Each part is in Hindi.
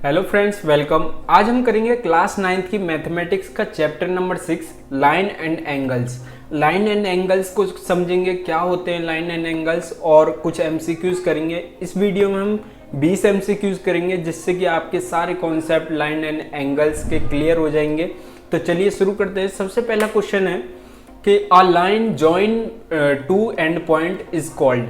Hello friends, welcome. आज हम करेंगे क्लास 9th की मैथमेटिक्स का chapter number 6 line and angles. Line and angles को समझेंगे, क्या होते हैं लाइन एंड एंगल्स, और कुछ एमसीक्यूज करेंगे। इस वीडियो में हम 20 एमसीक्यूज करेंगे जिससे कि आपके सारे कॉन्सेप्ट लाइन एंड एंगल्स के क्लियर हो जाएंगे। तो चलिए शुरू करते हैं। सबसे पहला क्वेश्चन है कि a line join two end point is called.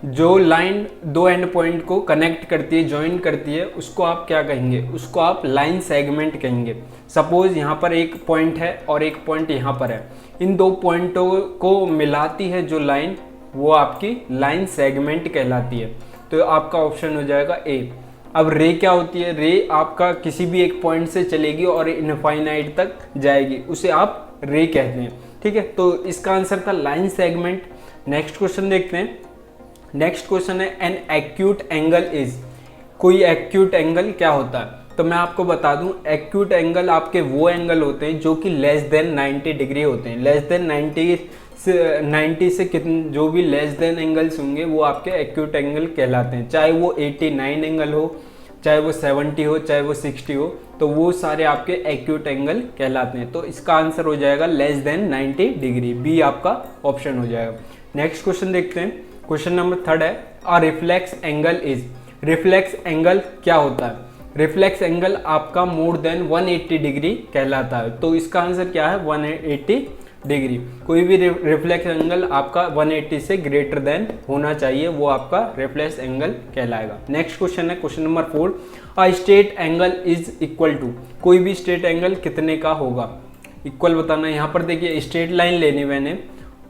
जो लाइन दो एंड पॉइंट को कनेक्ट करती है, ज्वाइन करती है, उसको आप क्या कहेंगे? उसको आप लाइन सेगमेंट कहेंगे। सपोज यहाँ पर एक पॉइंट है और एक पॉइंट यहाँ पर है, इन दो पॉइंटों को मिलाती है जो लाइन, वो आपकी लाइन सेगमेंट कहलाती है। तो आपका ऑप्शन हो जाएगा ए। अब रे क्या होती है? रे आपका किसी भी एक पॉइंट से चलेगी और इनफाइनाइट तक जाएगी, उसे आप रे कहते हैं। ठीक है, तो इसका आंसर था लाइन सेगमेंट। नेक्स्ट क्वेश्चन देखते हैं। नेक्स्ट क्वेश्चन है एन एक्यूट एंगल इज। कोई एक्यूट एंगल क्या होता है? तो मैं आपको बता दूं, एक्यूट एंगल आपके वो एंगल होते हैं जो कि लेस देन 90 डिग्री होते हैं। लेस देन 90 से कितने जो भी लेस देन एंगल्स होंगे वो आपके एक्यूट एंगल कहलाते हैं। चाहे वो 89 एंगल हो, चाहे वो 70 हो, चाहे वो 60 हो, तो वो सारे आपके एक्यूट एंगल कहलाते हैं। तो इसका आंसर हो जाएगा लेस देन 90 डिग्री। बी आपका ऑप्शन हो जाएगा। नेक्स्ट क्वेश्चन देखते हैं। क्वेश्चन नंबर 3 है a reflex angle is. Reflex angle क्या होता है? रिफ्लेक्स एंगल आपका मोर देन 180 डिग्री कहलाता है। तो इसका आंसर क्या है? 180 डिग्री। कोई भी रिफ्लेक्स एंगल आपका 180 से ग्रेटर देन होना चाहिए, वो आपका रिफ्लेक्स एंगल कहलाएगा। नेक्स्ट क्वेश्चन है question number 4 a straight angle is equal to. कोई भी स्ट्रेट एंगल कितने का होगा? इक्वल बताना। यहाँ पर देखिए स्ट्रेट लाइन लेनी मैंने,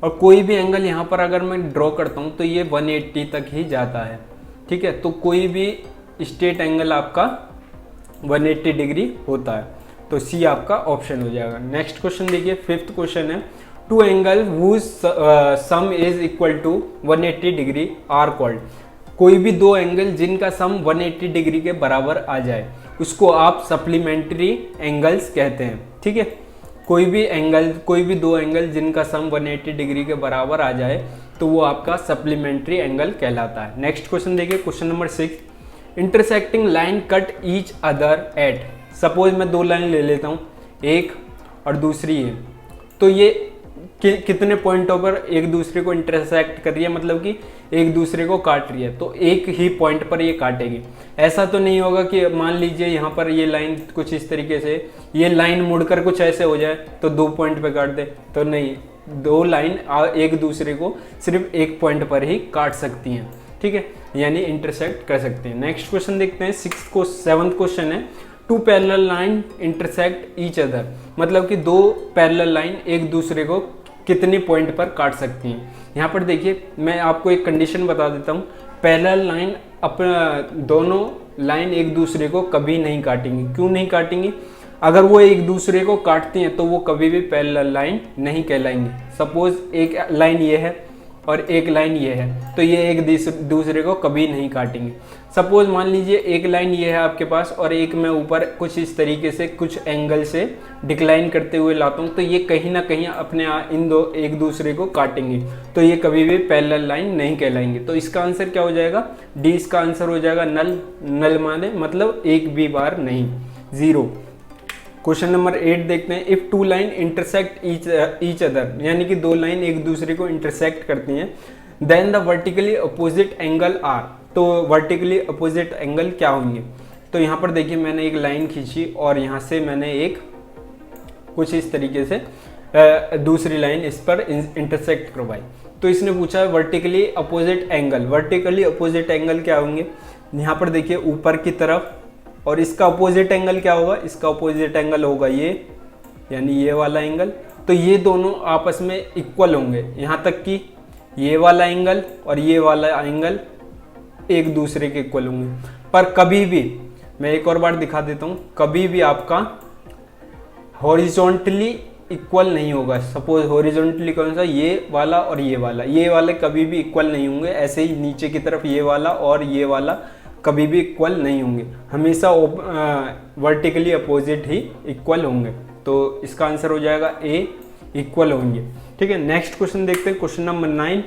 और कोई भी एंगल यहाँ पर अगर मैं ड्रॉ करता हूँ तो ये 180 तक ही जाता है। ठीक है, तो कोई भी स्ट्रेट एंगल आपका 180 डिग्री होता है। तो सी आपका ऑप्शन हो जाएगा। नेक्स्ट क्वेश्चन देखिए, 5th क्वेश्चन है two angle whose sum is equal to 180 degree are called. कोई भी दो एंगल जिनका सम 180 डिग्री के बराबर आ जाए उसको आप सप्लीमेंट्री एंगल्स कहते हैं। ठीक है, कोई भी दो एंगल जिनका सम 180 डिग्री के बराबर आ जाए तो वो आपका सप्लीमेंट्री एंगल कहलाता है। नेक्स्ट क्वेश्चन देखिए, question number 6 intersecting line cut each other at. Suppose मैं दो लाइन ले लेता हूँ, एक और दूसरी है, तो ये कितने पॉइंटों पर एक दूसरे को इंटरसेक्ट कर रही है, मतलब कि एक दूसरे को काट रही है। तो एक ही पॉइंट पर ये काटेगी। ऐसा तो नहीं होगा कि मान लीजिए यहाँ पर ये लाइन कुछ इस तरीके से, ये लाइन मुड़कर कुछ ऐसे हो जाए तो दो पॉइंट पे काट दे, तो नहीं, दो लाइन एक दूसरे को सिर्फ एक पॉइंट पर ही काट सकती हैं। ठीक है, यानी इंटरसेक्ट कर सकते हैं। नेक्स्ट क्वेश्चन देखते हैं। 7th क्वेश्चन है two parallel line intersect each other. मतलब कि दो पैरेलल लाइन एक दूसरे को कितने पॉइंट पर काट सकती हैं। यहाँ पर देखिए मैं आपको एक कंडीशन बता देता हूँ। पैरेलल लाइन अपना दोनों लाइन एक दूसरे को कभी नहीं काटेंगी। क्यों नहीं काटेंगी? अगर वो एक दूसरे को काटती हैं तो वो कभी भी पैरेलल लाइन नहीं कहलाएंगी। सपोज एक लाइन ये है और एक लाइन ये है, तो ये एक दूसरे को कभी नहीं काटेंगे। सपोज मान लीजिए एक लाइन ये है आपके पास और एक मैं ऊपर कुछ इस तरीके से कुछ एंगल से डिक्लाइन करते हुए लाता हूँ, तो ये कहीं ना कहीं अपने इन दो एक दूसरे को काटेंगे, तो ये कभी भी पैरेलल लाइन नहीं कहलाएंगे। तो इसका आंसर क्या हो जाएगा? डी इसका आंसर हो जाएगा। नल। नल माने मतलब एक भी बार नहीं, 0। क्वेश्चन नंबर 8 देखते हैं। If two line intersect each other, यानी कि दो लाइन एक दूसरे को इंटरसेक्ट करती हैं, then the vertically opposite angle are. तो वर्टिकली अपोजिट एंगल क्या होंगे? तो यहाँ पर देखिए मैंने एक लाइन खींची और यहाँ से मैंने एक कुछ इस तरीके से दूसरी लाइन इस पर इंटरसेक्ट करवाई। तो इसने पूछा है vertically opposite angle. Vertically opposite angle क्या होंगे? यहाँ पर देखिए ऊपर की तरफ, और इसका अपोजिट एंगल क्या होगा? इसका अपोजिट एंगल होगा ये, यानी ये वाला एंगल। तो ये दोनों आपस में इक्वल होंगे, यहाँ तक कि ये वाला एंगल और ये वाला एंगल एक दूसरे के इक्वल होंगे। पर कभी भी, मैं एक और बार दिखा देता हूँ, कभी भी आपका हॉरिजॉन्टली इक्वल नहीं होगा। सपोज हॉरिजॉन्टली कौन सा? ये वाला और ये वाले कभी भी इक्वल नहीं होंगे। ऐसे ही नीचे की तरफ ये वाला और ये वाला कभी भी इक्वल नहीं होंगे, हमेशा वर्टिकली अपोजिट ही इक्वल होंगे। तो इसका आंसर हो जाएगा ए, इक्वल होंगे। ठीक है, नेक्स्ट क्वेश्चन देखते हैं। Question number 9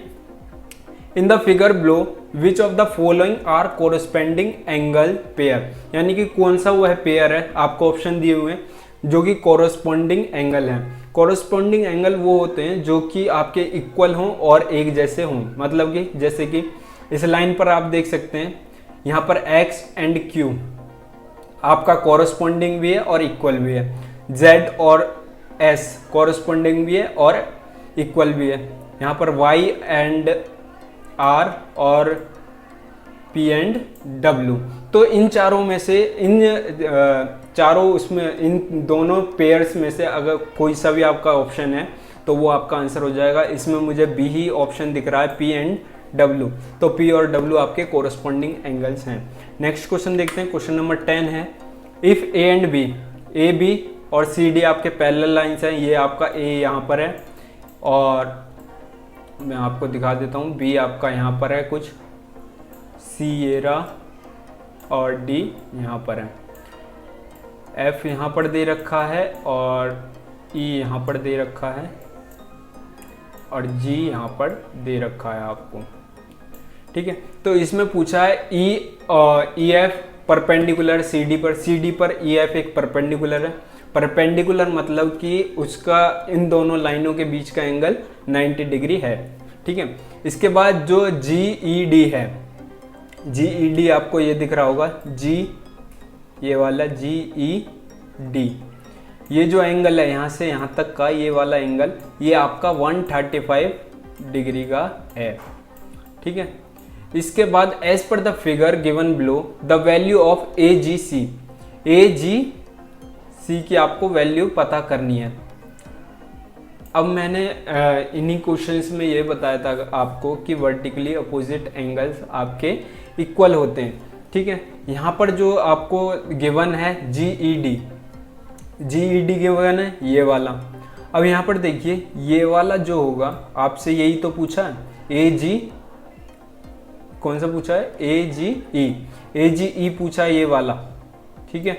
in the figure below which of the following are corresponding angle pair, यानी कि कौन सा वो है पेयर है, आपको ऑप्शन दिए हुए हैं जो कि कोरस्पॉन्डिंग एंगल है। कोरस्पॉन्डिंग एंगल वो होते हैं जो कि आपके इक्वल हों और एक जैसे हों, मतलब कि जैसे कि इस लाइन पर आप देख सकते हैं यहाँ पर x एंड q आपका कोरस्पॉन्डिंग भी है और इक्वल भी है, z और s कोरस्पॉन्डिंग भी है और इक्वल भी है, यहाँ पर y एंड r और p एंड w। तो इन चारों में से इन दोनों पेयर्स में से अगर कोई सा भी आपका ऑप्शन है तो वो आपका आंसर हो जाएगा। इसमें मुझे बी ही ऑप्शन दिख रहा है, p एंड w, तो p और w आपके कोरस्पॉन्डिंग एंगल्स हैं। नेक्स्ट क्वेश्चन देखते हैं, क्वेश्चन नंबर 10 है, if a and b, a b और c d आपके पैरेलल लाइंस हैं, ये आपका a यहाँ पर है और मैं आपको दिखा देता हूँ, b आपका यहाँ पर है कुछ, c ये रहा और d यहाँ पर है, f यहाँ पर दे रखा है और e यहाँ पर दे रखा है और g यहाँ पर दे रखा है आपको, ठीक है। तो इसमें पूछा है E F perpendicular C D पर, सी डी पर ई एफ एक परपेंडिकुलर है, परपेंडिकुलर मतलब कि उसका इन दोनों लाइनों के बीच का एंगल 90 डिग्री है, ठीक है। इसके बाद जो जी ई डी है, जी ई डी आपको ये दिख रहा होगा, जी ये वाला जी ई डी, ये जो एंगल है यहाँ से यहाँ तक का ये वाला एंगल, ये आपका 135 डिग्री का है, ठीक है। इसके बाद as per the figure given below the value of A G C, A G C की आपको वैल्यू पता करनी है। अब मैंने इन्हीं क्वेश्चंस में ये बताया था आपको कि वर्टिकली अपोजिट एंगल्स आपके इक्वल होते हैं, ठीक है। यहाँ पर जो आपको गिवन है जी ई डी गिवन है ये वाला। अब यहाँ पर देखिए ये वाला जो होगा आपसे यही तो पूछा है, ए जी कौन सा पूछा है, ए जी ई पूछा है ये वाला, ठीक है।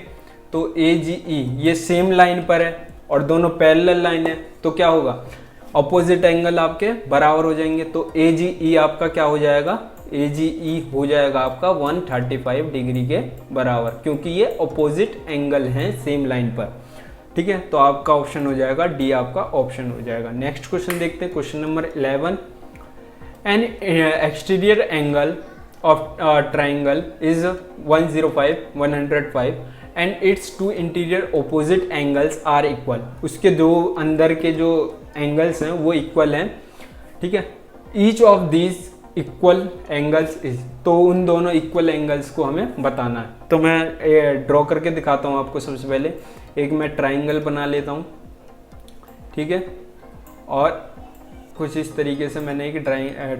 तो ए जी ई ये सेम लाइन पर है और दोनों पैरेलल लाइन है, तो क्या होगा, अपोजिट एंगल आपके बराबर हो जाएंगे। तो ए जी ई आपका क्या हो जाएगा, ए जी ई हो जाएगा आपका 135 डिग्री के बराबर, क्योंकि ये अपोजिट एंगल हैं सेम लाइन पर, ठीक है। तो आपका ऑप्शन हो जाएगा डी, आपका ऑप्शन हो जाएगा। नेक्स्ट क्वेश्चन देखते हैं, question number 11, an exterior angle of triangle is 105 and its two interior opposite angles are equal, उसके दो अंदर के जो एंगल्स हैं वो इक्वल हैं, ठीक है। Each of these equal angles is, तो उन दोनों इक्वल एंगल्स को हमें बताना है। तो मैं ड्रॉ करके दिखाता हूँ आपको। सबसे पहले एक मैं ट्राइंगल बना लेता हूँ, ठीक है, और कुछ इस तरीके से मैंने एक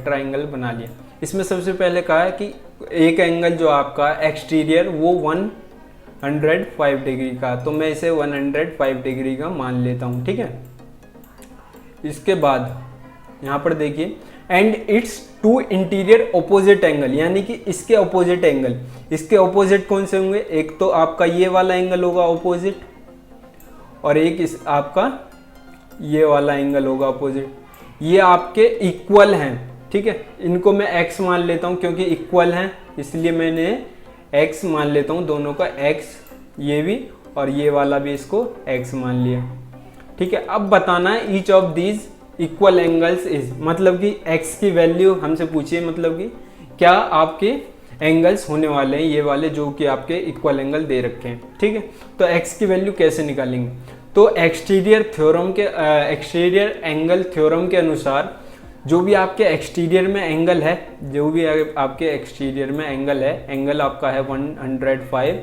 ट्राइंगल बना लिया। इसमें सबसे पहले कहा है कि एक एंगल जो आपका एक्सटीरियर वो 105 डिग्री का, तो मैं इसे 105 डिग्री का मान लेता हूँ, ठीक है। इसके बाद यहाँ पर देखिए, and its two interior opposite angle, यानी कि इसके ऑपोजिट एंगल, इसके ऑपोजिट कौन से होंगे, एक तो आपका ये वाला एंगल होगा ऑपोजिट और एक इस आपका ये वाला एंगल होगा ऑपोजिट, ये आपके इक्वल हैं, ठीक है। इनको मैं x मान लेता हूँ क्योंकि इक्वल हैं, इसलिए मैंने x मान लेता हूँ, दोनों का x, ये भी और ये वाला भी इसको x मान लिया, ठीक है। अब बताना है each of these equal angles is, मतलब कि x की वैल्यू हमसे पूछिए, मतलब कि क्या आपके एंगल्स होने वाले हैं ये वाले जो कि आपके इक्वल एंगल दे रखे हैं, ठीक है। तो x की वैल्यू कैसे निकालेंगे, तो एक्सटीरियर एंगल थ्योरम के अनुसार जो भी आपके एक्सटीरियर में एंगल है, जो भी आपके एक्सटीरियर में एंगल है, एंगल आपका है 105,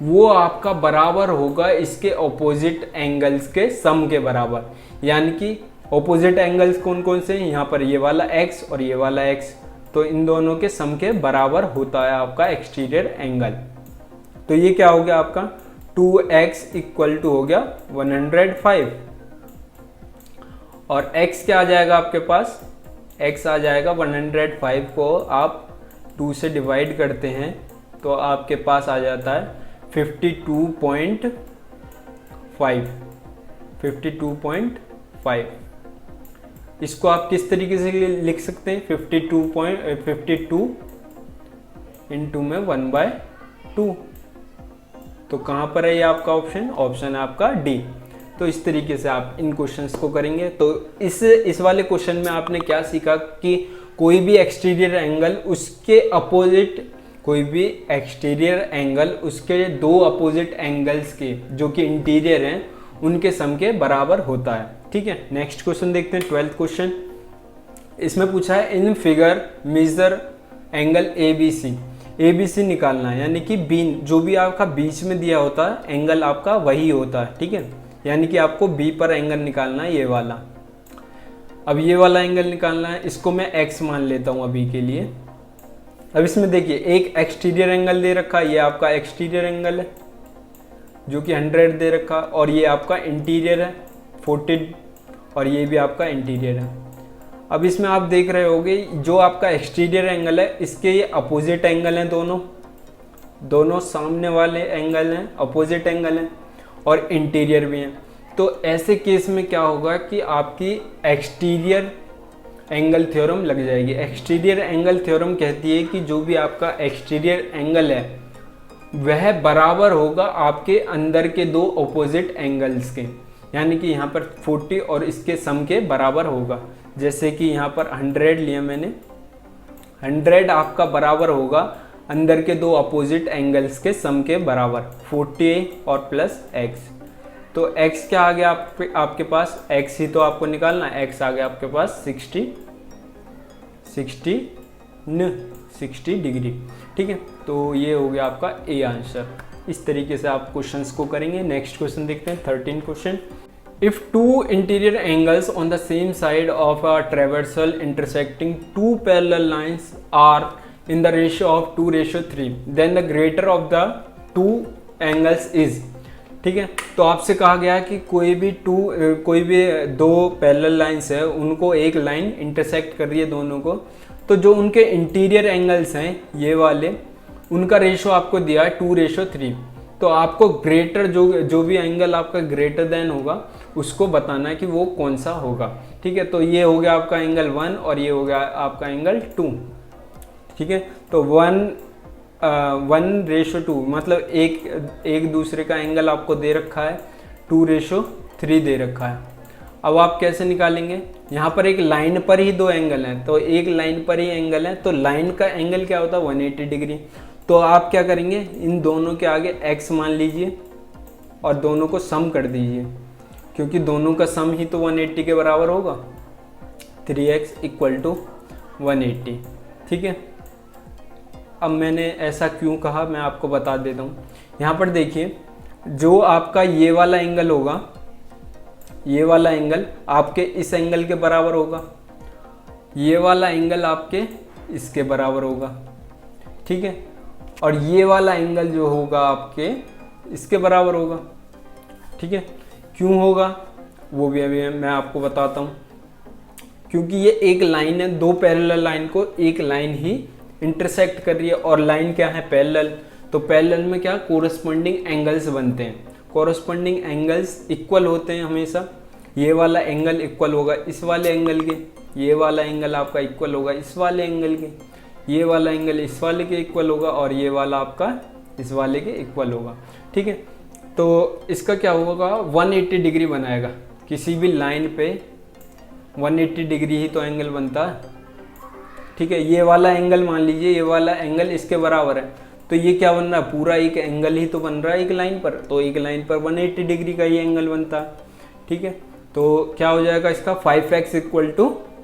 वो आपका बराबर होगा इसके ऑपोजिट एंगल्स के सम के बराबर। यानी कि ऑपोजिट एंगल्स कौन कौन से हैं, यहाँ पर ये वाला x और ये वाला x, तो इन दोनों के सम के बराबर होता है आपका एक्सटीरियर एंगल। तो ये क्या हो गया आपका 2x इक्वल टू हो गया 105 और x क्या आ जाएगा आपके पास, x आ जाएगा 105 को आप 2 से डिवाइड करते हैं तो आपके पास आ जाता है 52.5। इसको आप किस तरीके से लिख सकते हैं, 52 इंटू में 1/2। तो कहाँ पर है ये आपका ऑप्शन, ऑप्शन है आपका डी। तो इस तरीके से आप इन क्वेश्चंस को करेंगे। तो इस वाले क्वेश्चन में आपने क्या सीखा कि कोई भी एक्सटीरियर एंगल उसके अपोजिट, कोई भी एक्सटीरियर एंगल उसके दो अपोजिट एंगल्स के जो कि इंटीरियर हैं उनके सम के बराबर होता है। ठीक है, नेक्स्ट क्वेश्चन देखते हैं, 12th क्वेश्चन। इसमें पूछा है in figure measure angle ABC। ABC निकालना है, यानी कि बीन जो भी आपका बीच में दिया होता है एंगल आपका वही होता है। ठीक है, यानी कि आपको B पर एंगल निकालना है, ये वाला। अब ये वाला एंगल निकालना है, इसको मैं X मान लेता हूँ अभी के लिए। अब इसमें देखिए एक एक्सटीरियर एंगल दे रखा है, ये आपका एक्सटीरियर एंगल है जो कि 100 दे रखा, और ये आपका इंटीरियर है 40, और ये भी आपका इंटीरियर है। अब इसमें आप देख रहे होगे जो आपका एक्सटीरियर एंगल है इसके ये अपोजिट एंगल हैं, दोनों सामने वाले एंगल हैं, अपोजिट एंगल हैं, और इंटीरियर भी हैं। तो ऐसे केस में क्या होगा कि आपकी एक्सटीरियर एंगल थ्योरम लग जाएगी। एक्सटीरियर एंगल थ्योरम कहती है कि जो भी आपका एक्सटीरियर एंगल है वह बराबर होगा आपके अंदर के दो अपोजिट एंगल्स के, यानी कि यहाँ पर 40 और इसके सम के बराबर होगा। जैसे कि यहाँ पर 100 लिया मैंने, 100 आपका बराबर होगा अंदर के दो अपोजिट एंगल्स के सम के बराबर, 40 और प्लस x। तो x क्या आ गया आपके पास, x ही तो आपको निकालना है, x आ गया आपके पास 60 डिग्री। ठीक है, तो ये हो गया आपका ए आंसर। इस तरीके से आप क्वेश्चंस को करेंगे। नेक्स्ट क्वेश्चन देखते हैं, 13 question. If two interior angles on the same side of a traversal intersecting two parallel lines are in the ratio of 2:3, then the greater of the two angles is। ठीक है, तो आपसे कहा गया कि कोई भी दो पैरेलल लाइंस है, उनको एक लाइन इंटरसेक्ट कर रही है दोनों को, तो जो उनके इंटीरियर एंगल्स हैं ये वाले, उनका रेशो आपको दिया है 2:3। तो आपको ग्रेटर जो भी एंगल आपका ग्रेटर देन होगा उसको बताना है कि वो कौन सा होगा। ठीक है, तो ये हो गया आपका एंगल 1 और ये हो गया आपका एंगल 2। ठीक है, तो 1:2 मतलब एक दूसरे का एंगल आपको दे रखा है, 2:3 दे रखा है। अब आप कैसे निकालेंगे, यहाँ पर एक लाइन पर ही दो एंगल हैं, तो एक लाइन पर ही एंगल है, तो लाइन का एंगल क्या होता है 180 डिग्री। तो आप क्या करेंगे, इन दोनों के आगे x मान लीजिए और दोनों को सम कर दीजिए, क्योंकि दोनों का सम ही तो 180 के बराबर होगा, 3x = 180। ठीक है, अब मैंने ऐसा क्यों कहा मैं आपको बता देता हूँ। यहाँ पर देखिए जो आपका ये वाला एंगल होगा, ये वाला एंगल आपके इस एंगल के बराबर होगा, ये वाला एंगल आपके इसके बराबर होगा। ठीक है, और ये वाला एंगल जो होगा आपके इसके बराबर होगा। ठीक है, क्यों होगा वो भी अभी मैं आपको बताता हूँ। क्योंकि ये एक लाइन है, दो पैरेलल लाइन को एक लाइन ही इंटरसेक्ट कर रही है, और लाइन क्या है पैरेलल, तो पैरेलल में क्या कोरस्पॉन्डिंग एंगल्स बनते हैं। कोरस्पॉन्डिंग एंगल्स इक्वल होते हैं हमेशा। ये वाला एंगल इक्वल होगा इस वाले एंगल के, ये वाला एंगल आपका इक्वल होगा इस वाले एंगल के, ये वाला एंगल इस वाले के इक्वल होगा, और ये वाला आपका इस वाले के इक्वल होगा। ठीक है, तो इसका क्या होगा 180 डिग्री बनाएगा। किसी भी लाइन पे 180 डिग्री ही तो एंगल बनता है। ठीक है, ये वाला एंगल मान लीजिए, ये वाला एंगल इसके बराबर है, तो ये क्या बन रहा है, पूरा एक एंगल ही तो बन रहा है एक लाइन पर, तो एक लाइन पर 180 डिग्री का ये एंगल बनता है। ठीक है, तो क्या हो जाएगा इसका 5x =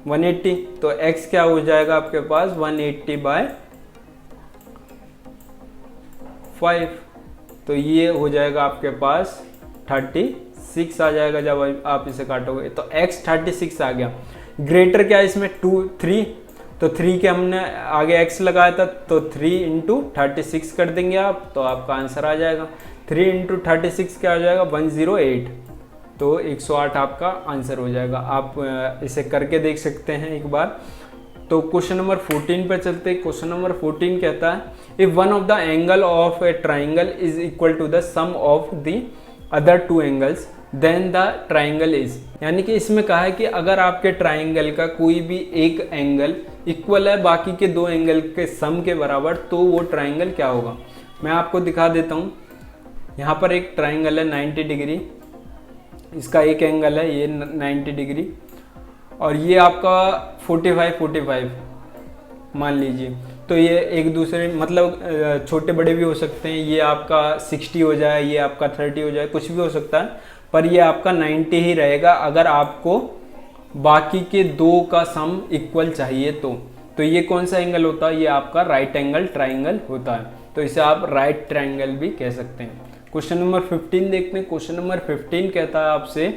180, तो x क्या हो जाएगा आपके पास 180/5, तो ये हो जाएगा आपके पास 36 आ जाएगा जब आप इसे काटोगे, तो x 36 आ गया। ग्रेटर क्या है इसमें 3, तो 3 के हमने आगे x लगाया था, तो 3 × 36 कर देंगे आप, तो आपका आंसर आ जाएगा 3 × 36 क्या हो जाएगा 108, तो 108 आपका आंसर हो जाएगा। आप इसे करके देख सकते हैं एक बार। तो क्वेश्चन नंबर 14 पर चलते हैं। क्वेश्चन नंबर 14 कहता है if one of the angle of a triangle is equal to the sum of the other two angles then the triangle is, यानी कि इसमें कहा है कि अगर आपके ट्राइंगल का कोई भी एक एंगल इक्वल है बाकी के दो एंगल के सम के बराबर तो वो ट्राइंगल क्या होगा। मैं आपको दिखा देता हूँ। यहाँ पर एक ट्राइंगल है 90 डिग्री, इसका एक एंगल है ये 90 डिग्री और ये आपका 45 मान लीजिए। तो ये एक दूसरे मतलब छोटे बड़े भी हो सकते हैं, ये आपका 60 हो जाए, ये आपका 30 हो जाए, कुछ भी हो सकता है, पर ये आपका 90 ही रहेगा अगर आपको बाकी के दो का सम इक्वल चाहिए तो ये कौन सा एंगल होता है, ये आपका राइट एंगल ट्राइंगल होता है। तो इसे आप राइट ट्राइंगल भी कह सकते हैं। क्वेश्चन नंबर 15 देखते हैं। क्वेश्चन नंबर 15 कहता है आपसे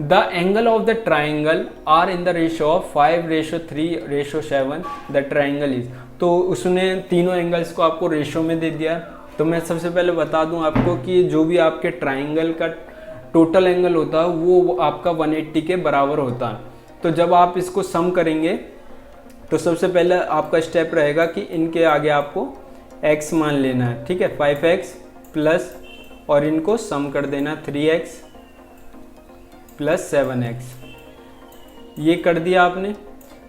the angle of the triangle are in the ratio of 5:3:7 the triangle is. तो उसने तीनों एंगल्स को आपको रेशो में दे दिया। तो मैं सबसे पहले बता दूं आपको कि जो भी आपके ट्राइंगल का टोटल एंगल होता है वो आपका 180 के बराबर होता है। तो जब आप इसको सम करेंगे तो सबसे पहले आपका स्टेप रहेगा कि इनके आगे आपको x मान लेना है, ठीक है, 5x प्लस और इनको सम कर देना 3x प्लस 7x। ये कर दिया आपने।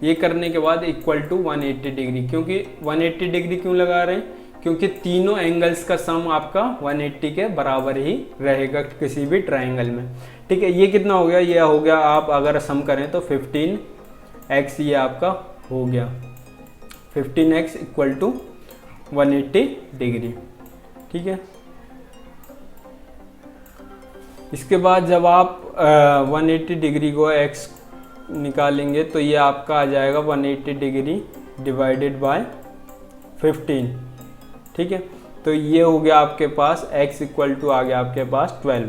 ये करने के बाद इक्वल टू 180 डिग्री, क्योंकि 180 डिग्री क्यों लगा रहे हैं, क्योंकि तीनों एंगल्स का सम आपका 180 के बराबर ही रहेगा किसी भी ट्राइंगल में, ठीक है। ये कितना हो गया, ये हो गया, आप अगर सम करें तो 15x ये आपका हो गया, 15x इक्वल टू 180 डिग्री, ठीक है। इसके बाद जब आप 180 डिग्री को x निकालेंगे तो ये आपका आ जाएगा 180 डिग्री डिवाइडेड बाय 15, ठीक है। तो ये हो गया आपके पास x इक्वल टू आ गया आपके पास 12,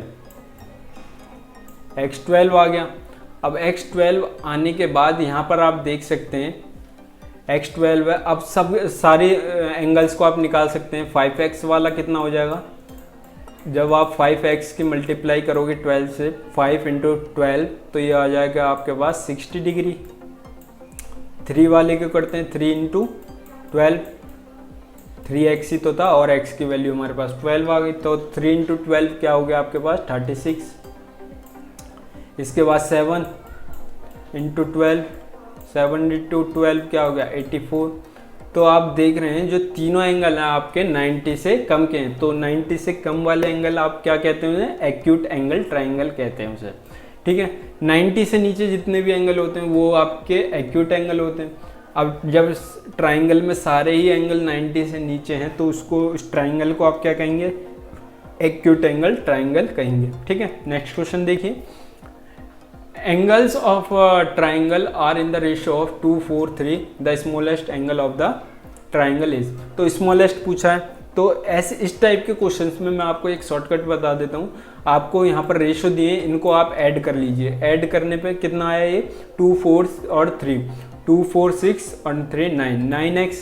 x12 आ गया। अब x12 आने के बाद यहाँ पर आप देख सकते हैं x12 है। अब सब सारे एंगल्स को आप निकाल सकते हैं। 5x वाला कितना हो जाएगा, जब आप 5x की मल्टीप्लाई करोगे 12 से, 5 × 12 तो ये आ जाएगा आपके पास 60 डिग्री। 3 वाले को करते हैं 3 × 12, 3x ही तो था और x की वैल्यू हमारे पास 12 आ गई, तो 3 × 12 क्या हो गया आपके पास 36। इसके बाद 7 × 12, 7 × 12 क्या हो गया 84। तो आप देख रहे हैं जो तीनों एंगल हैं आपके 90 से कम के हैं, तो 90 से कम वाले एंगल आप क्या कहते हैं उन्हें, एक्यूट एंगल ट्राइंगल कहते हैं उसे, ठीक है। 90 से नीचे जितने भी एंगल होते हैं वो आपके एक्यूट एंगल होते हैं। अब जब ट्राइंगल में सारे ही एंगल 90 से नीचे हैं तो उसको, उस ट्राइंगल को आप क्या कहेंगे, एक्यूट एंगल ट्राइंगल कहेंगे, ठीक है। नेक्स्ट क्वेश्चन देखिए। Angles of triangle are in the ratio of 2:4:3 the smallest angle of the triangle is. तो स्मॉलेस्ट पूछा है, तो ऐसे इस टाइप के क्वेश्चंस में मैं आपको एक शॉर्टकट बता देता हूँ। आपको यहाँ पर रेशियो दिए, इनको आप ऐड कर लीजिए। ऐड करने पे कितना आया ये 2, 4 और 3, 2, 4, 6 और 3 9, 9x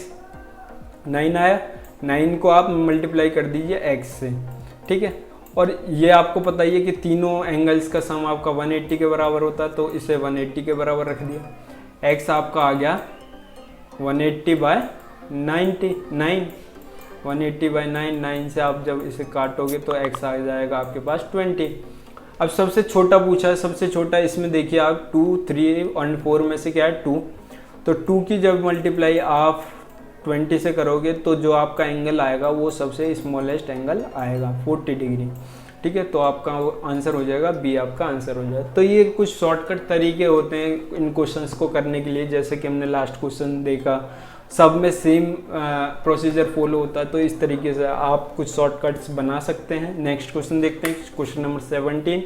9 आया। 9 को आप मल्टीप्लाई कर दीजिए x से, ठीक है। और ये आपको पता ही है कि तीनों एंगल्स का सम आपका 180 के बराबर होता है, तो इसे 180 के बराबर रख दिया। x आपका आ गया 180/90, 9, 180/9, 9 से आप जब इसे काटोगे तो x आ जाएगा आपके पास 20। अब सबसे छोटा पूछा है, सबसे छोटा इसमें देखिए आप 2, 3 और 4 में से क्या है 2, तो 2 की जब मल्टीप्लाई आप 20 से करोगे तो जो आपका एंगल आएगा वो सबसे स्मॉलेस्ट एंगल आएगा 40 डिग्री, ठीक है। तो आपका आंसर हो जाएगा बी, आपका आंसर हो जाएगा। तो ये कुछ शॉर्टकट तरीके होते हैं इन क्वेश्चंस को करने के लिए, जैसे कि हमने लास्ट क्वेश्चन देखा सब में सेम प्रोसीजर फॉलो होता है, तो इस तरीके से आप कुछ शॉर्टकट्स बना सकते हैं। नेक्स्ट क्वेश्चन देखते हैं, question number 17।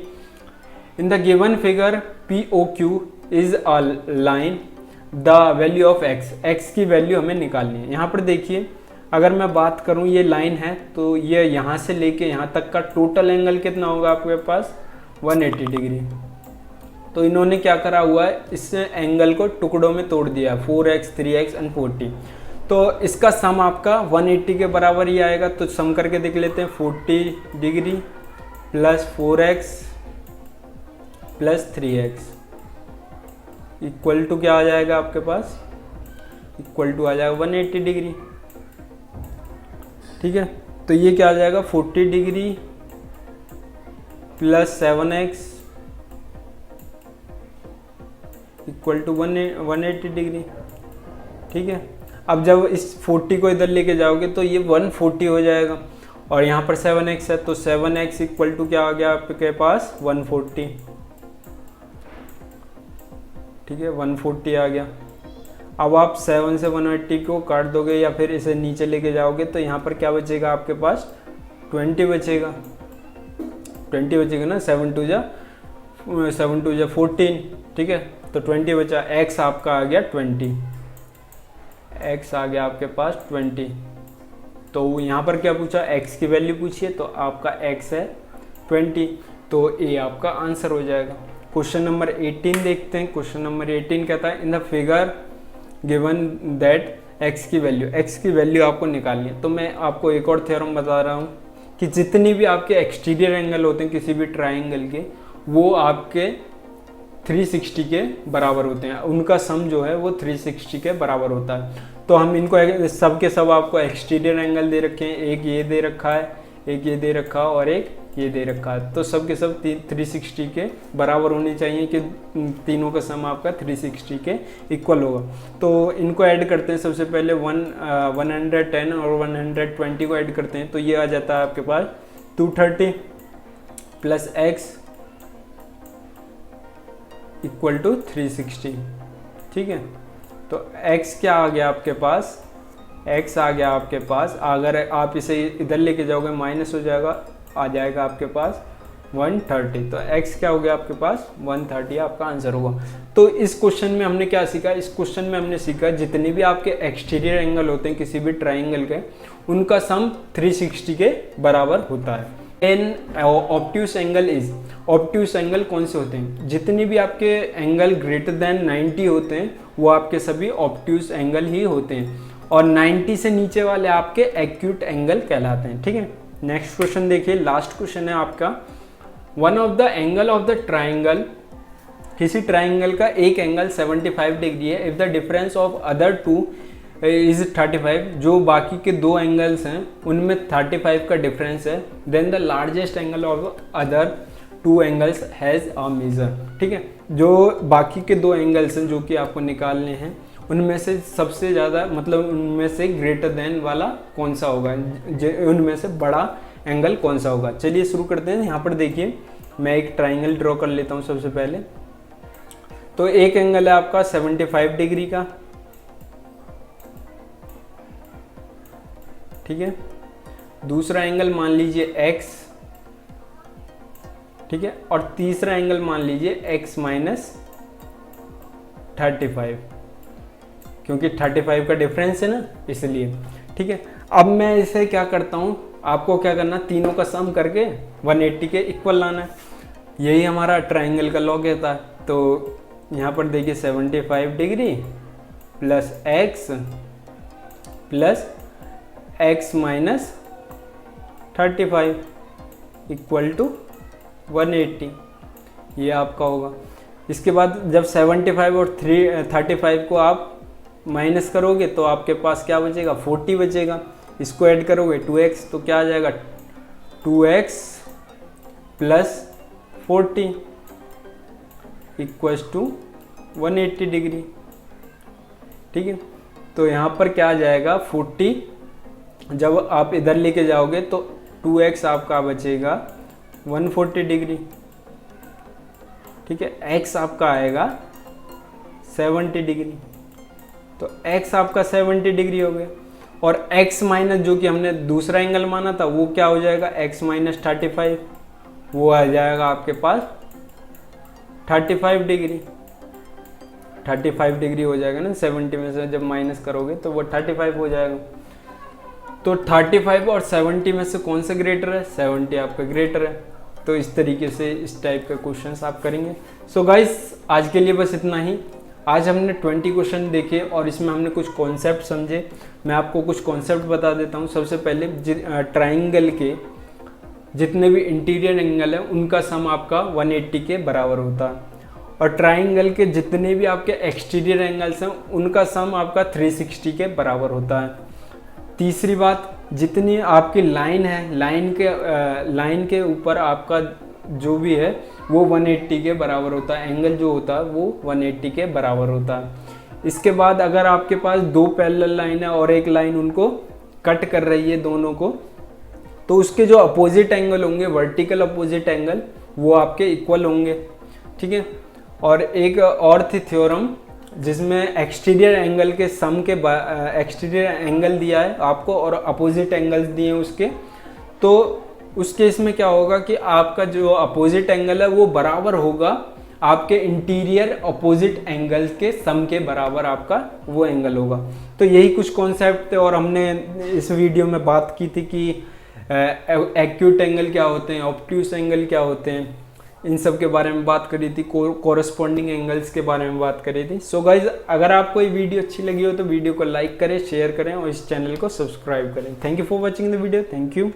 In the given figure POQ is a line the value of x की वैल्यू हमें निकालनी है। यहाँ पर देखिए, अगर मैं बात करूँ ये लाइन है तो ये यहाँ से लेके यहाँ तक का टोटल एंगल कितना होगा आपके पास 180 डिग्री। तो इन्होंने क्या करा हुआ है, इस एंगल को टुकड़ों में तोड़ दिया, 4x 3x एंड 40। तो इसका सम आपका 180 के बराबर ही आएगा। तो सम करके देख लेते हैं, 40 degree plus 4x plus 3x equal to क्या आ जाएगा आपके पास, इक्वल टू आ जाएगा 180 डिग्री, ठीक है। तो ये क्या आ जाएगा 40 degree plus 7x equal to 180 degree. ठीक है, अब जब इस 40 को इधर लेके जाओगे तो ये 140 हो जाएगा, और यहाँ पर 7x है तो 7x इक्वल टू क्या आ गया आपके पास 140। ठीक है, 140 आ गया। अब आप 7 से 180 को काट दोगे या फिर इसे नीचे लेके जाओगे तो यहाँ पर क्या बचेगा आपके पास 20 बचेगा। 20 बचेगा ना, 7 2 जा 14। ठीक है, तो 20 बचा, x आपका आ गया 20, x आ गया आपके पास 20। तो यहाँ पर क्या पूछा, x की वैल्यू पूछी है, तो आपका x है 20, तो a आपका आंसर हो जाएगा। क्वेश्चन नंबर 18 देखते हैं। क्वेश्चन नंबर 18 कहता है इन the figure given that x की वैल्यू आपको निकालनी है। तो मैं आपको एक और थ्योरम बता रहा हूँ कि जितनी भी आपके एक्सटीरियर एंगल होते हैं किसी भी ट्राइंगल के, वो आपके 360 के बराबर होते हैं, उनका सम जो है वो 360 के बराबर होता है। तो हम इनको सब के सब आपको एक्सटीरियर एंगल दे रखे हैं, एक ये दे रखा है, एक ये दे रखा है और एक ये दे रखा है, तो सब के सब 360 के बराबर होने चाहिए कि तीनों का सम आपका 360 के इक्वल होगा। तो इनको ऐड करते हैं, सबसे पहले 110 और 120 को ऐड करते हैं, तो ये आ जाता है आपके पास 230 प्लस x इक्वल टू 360। ठीक है, तो x क्या आ गया आपके पास, x आ गया आपके पास, अगर आप इसे इधर लेके जाओगे माइनस हो जाएगा, आ जाएगा आपके पास 130। तो x क्या हो गया आपके पास 130 आपका आंसर होगा। तो इस क्वेश्चन में हमने क्या सीखा, इस क्वेश्चन में हमने सीखा जितने भी आपके एक्सटीरियर एंगल होते हैं किसी भी ट्राइंगल के, उनका सम 360 के बराबर होता है। An obtuse angle is, obtuse angle कौन से होते हैं, जितने भी आपके एंगल ग्रेटर देन 90 होते हैं वो आपके सभी ऑब्ट्यूस एंगल ही होते हैं, और 90 से नीचे वाले आपके एक्यूट एंगल कहलाते हैं। ठीक है, नेक्स्ट क्वेश्चन देखिए, लास्ट क्वेश्चन है आपका, one of the angle of the triangle, किसी ट्राइंगल का एक एंगल 75 डिग्री है, if the difference of other two is 35, जो बाकी के दो एंगल्स हैं उनमें 35 का डिफरेंस है, then the largest angle of other two angles has a measure. ठीक है, जो बाकी के दो एंगल्स हैं जो कि आपको निकालने हैं, उनमें से सबसे ज़्यादा मतलब उनमें से ग्रेटर देन वाला कौन सा होगा, उनमें से बड़ा एंगल कौन सा होगा। चलिए शुरू करते हैं। यहाँ पर देखिए मैं एक ट्राइंगल ड्रॉ कर लेता हूँ सबसे पहले। तो एक एंगल है आपका 75 डिग्री का, ठीक है, दूसरा एंगल मान लीजिए x, ठीक है, और तीसरा एंगल मान लीजिए x माइनस 35, क्योंकि 35 का डिफरेंस है ना इसलिए। ठीक है, अब मैं इसे क्या करता हूँ, आपको क्या करना, तीनों का सम करके 180 के इक्वल लाना है, यही हमारा ट्राइंगल का लॉ कहता है। तो यहाँ पर देखिए 75 degree plus x minus 35 equal to 180, ये आपका होगा। इसके बाद जब 75 और 35 को आप माइनस करोगे तो आपके पास क्या बचेगा, 40 बचेगा। इसको ऐड करोगे 2x, तो क्या आ जाएगा 2x plus 40 equals to 180 degree. ठीक है, तो यहाँ पर क्या आ जाएगा 40, जब आप इधर लेके जाओगे तो 2x आपका बचेगा 140 डिग्री। ठीक है, x आपका आएगा 70 डिग्री, तो x आपका 70 डिग्री हो गया, और x माइनस जो कि हमने दूसरा एंगल माना था वो क्या हो जाएगा, x माइनस 35, वो आ जाएगा आपके पास 35 डिग्री। 35 डिग्री हो जाएगा ना, 70 में से जब माइनस करोगे तो वो 35 हो जाएगा। तो 35 और 70 में से कौन सा ग्रेटर है, 70 आपका ग्रेटर है। तो इस तरीके से इस टाइप के क्वेश्चंस आप करेंगे। सो गाइस आज के लिए बस इतना ही। आज हमने 20 क्वेश्चन देखे और इसमें हमने कुछ कॉन्सेप्ट समझे। मैं आपको कुछ कॉन्सेप्ट बता देता हूँ। सबसे पहले ट्राइंगल के जितने भी इंटीरियर एंगल है उनका सम आपका 180 के बराबर होता है, और ट्राइंगल के जितने भी आपके एक्सटीरियर एंगल्स हैं उनका सम आपका 360 के बराबर होता है। तीसरी बात, जितनी आपकी लाइन है, लाइन के ऊपर आपका जो भी है वो 180 के बराबर होता है, एंगल जो होता है वो 180 के बराबर होता है। इसके बाद अगर आपके पास दो पैरेलल लाइन है और एक लाइन उनको कट कर रही है दोनों को, तो उसके जो अपोजिट एंगल होंगे, वर्टिकल अपोजिट एंगल, वो आपके इक्वल होंगे, ठीक है। और एक और थी थ्योरम जिसमें एक्सटीरियर एंगल के सम के एक्सटीरियर एंगल दिया है आपको और अपोजिट एंगल्स दिए हैं उसके, तो उस केस में क्या होगा कि आपका जो अपोजिट एंगल है वो बराबर होगा आपके इंटीरियर अपोजिट एंगल्स के सम के बराबर आपका वो एंगल होगा। तो यही कुछ कॉन्सेप्ट थे और हमने इस वीडियो में बात की थी कि एक्यूट एंगल क्या होते हैं, ऑब्ट्यूस एंगल क्या होते हैं, इन सब के बारे में बात करी थी, कोरस्पॉन्डिंग एंगल्स के बारे में बात करी थी। सो गाइज, अगर आपको ये वीडियो अच्छी लगी हो तो वीडियो को लाइक करें, शेयर करें और इस चैनल को सब्सक्राइब करें। Thank you for watching the video. Thank you.